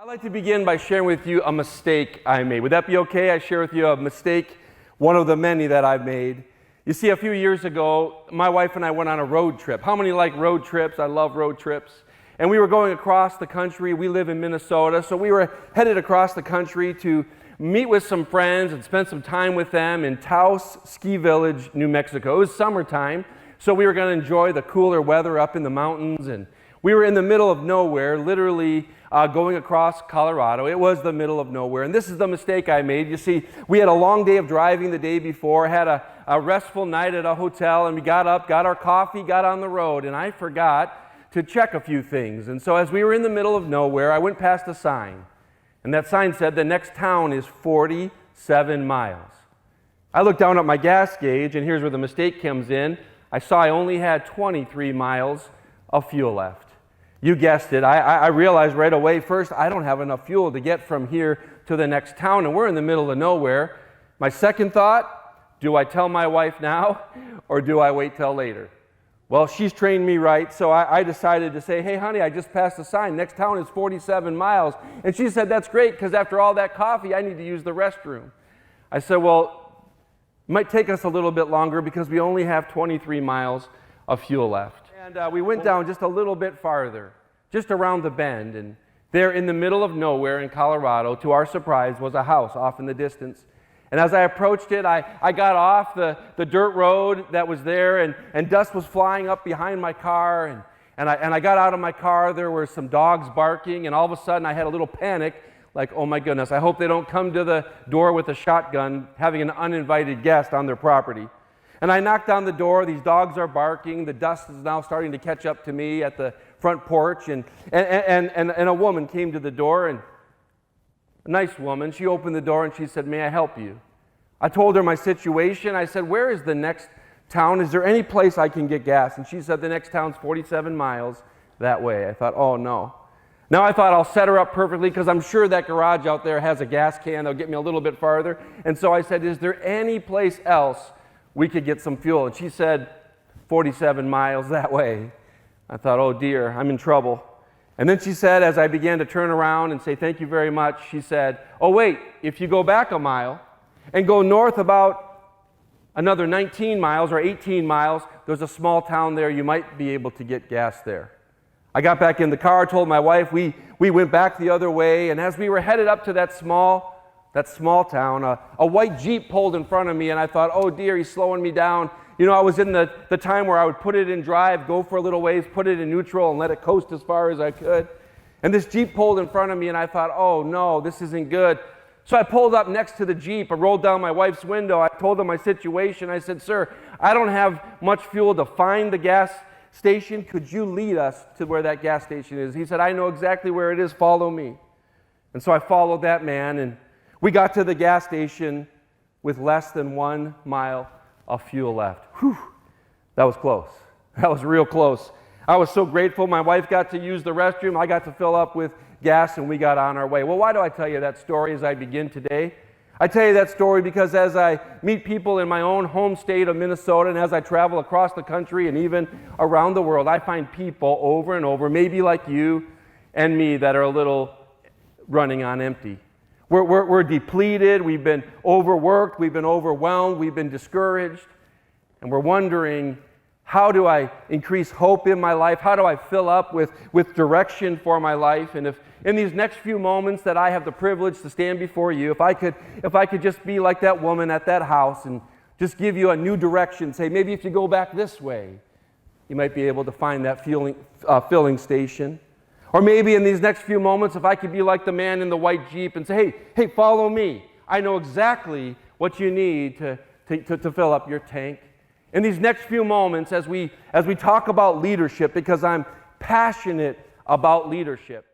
I'd like to begin by sharing with you a mistake I made. Would that be okay? I share with you a mistake, one of the many that I've made. You see, a few years ago, my wife and I went on a road trip. How many like road trips? I love road trips. And we were going across the country. We live in Minnesota, so we were headed across the country to meet with some friends and spend some time with them in Taos Ski Village, New Mexico. It was summertime, so we were going to enjoy the cooler weather up in the mountains. And we were in the middle of nowhere, literally going across Colorado. It was the middle of nowhere. And this is the mistake I made. You see, we had a long day of driving the day before, had a restful night at a hotel, and we got up, got our coffee, got on the road, and I forgot to check a few things. And so as we were in the middle of nowhere, I went past a sign. And that sign said, the next town is 47 miles. I looked down at my gas gauge, and here's where the mistake comes in. I saw I only had 23 miles of fuel left. You guessed it. I realized right away, first, I don't have enough fuel to get from here to the next town, and we're in the middle of nowhere. My second thought, do I tell my wife now, or do I wait till later? Well, she's trained me right, so I decided to say, hey, honey, I just passed a sign. Next town is 47 miles. And she said, that's great, because after all that coffee, I need to use the restroom. I said, well, it might take us a little bit longer because we only have 23 miles of fuel left. And we went down just a little bit farther, just around the bend, and there in the middle of nowhere in Colorado, to our surprise, was a house off in the distance. And as I approached it, I got off the dirt road that was there, and dust was flying up behind my car, and I got out of my car. There were some dogs barking, and all of a sudden I had a little panic, like, oh my goodness, I hope they don't come to the door with a shotgun having an uninvited guest on their property. And I knocked on the door. These dogs are barking. The dust is now starting to catch up to me at the front porch. And a woman came to the door, and a nice woman. She opened the door and she said, may I help you? I told her my situation. I said, where is the next town? Is there any place I can get gas? And she said, the next town's 47 miles that way. I thought, oh no. Now I thought I'll set her up perfectly because I'm sure that garage out there has a gas can. They'll get me a little bit farther. And so I said, is there any place else we could get some fuel? And she said, 47 miles that way. I thought, oh dear, I'm in trouble. And then she said, as I began to turn around and say thank you very much, she said, oh wait, if you go back a mile and go north about another 19 miles or 18 miles, there's a small town there, you might be able to get gas there. I got back in the car, told my wife, we went back the other way, and as we were headed up to that small town, a white Jeep pulled in front of me, and I thought, oh dear, he's slowing me down. You know, I was in the time where I would put it in drive, go for a little ways, put it in neutral, and let it coast as far as I could. And this Jeep pulled in front of me, and I thought, oh no, this isn't good. So I pulled up next to the Jeep. I rolled down my wife's window. I told him my situation. I said, sir, I don't have much fuel to find the gas station. Could you lead us to where that gas station is? He said, I know exactly where it is. Follow me. And so I followed that man, and we got to the gas station with less than 1 mile of fuel left. Whew, that was close. That was real close. I was so grateful. My wife got to use the restroom. I got to fill up with gas, and we got on our way. Well, why do I tell you that story as I begin today? I tell you that story because as I meet people in my own home state of Minnesota, and as I travel across the country and even around the world, I find people over and over, maybe like you and me, that are a little running on empty. We're depleted, we've been overworked, we've been overwhelmed, we've been discouraged, and we're wondering, how do I increase hope in my life? How do I fill up with direction for my life? And if in these next few moments that I have the privilege to stand before you, if I could just be like that woman at that house and just give you a new direction, say maybe if you go back this way, you might be able to find that filling station. Or maybe in these next few moments, if I could be like the man in the white Jeep and say, hey, follow me. I know exactly what you need to fill up your tank. In these next few moments, as we talk about leadership, because I'm passionate about leadership,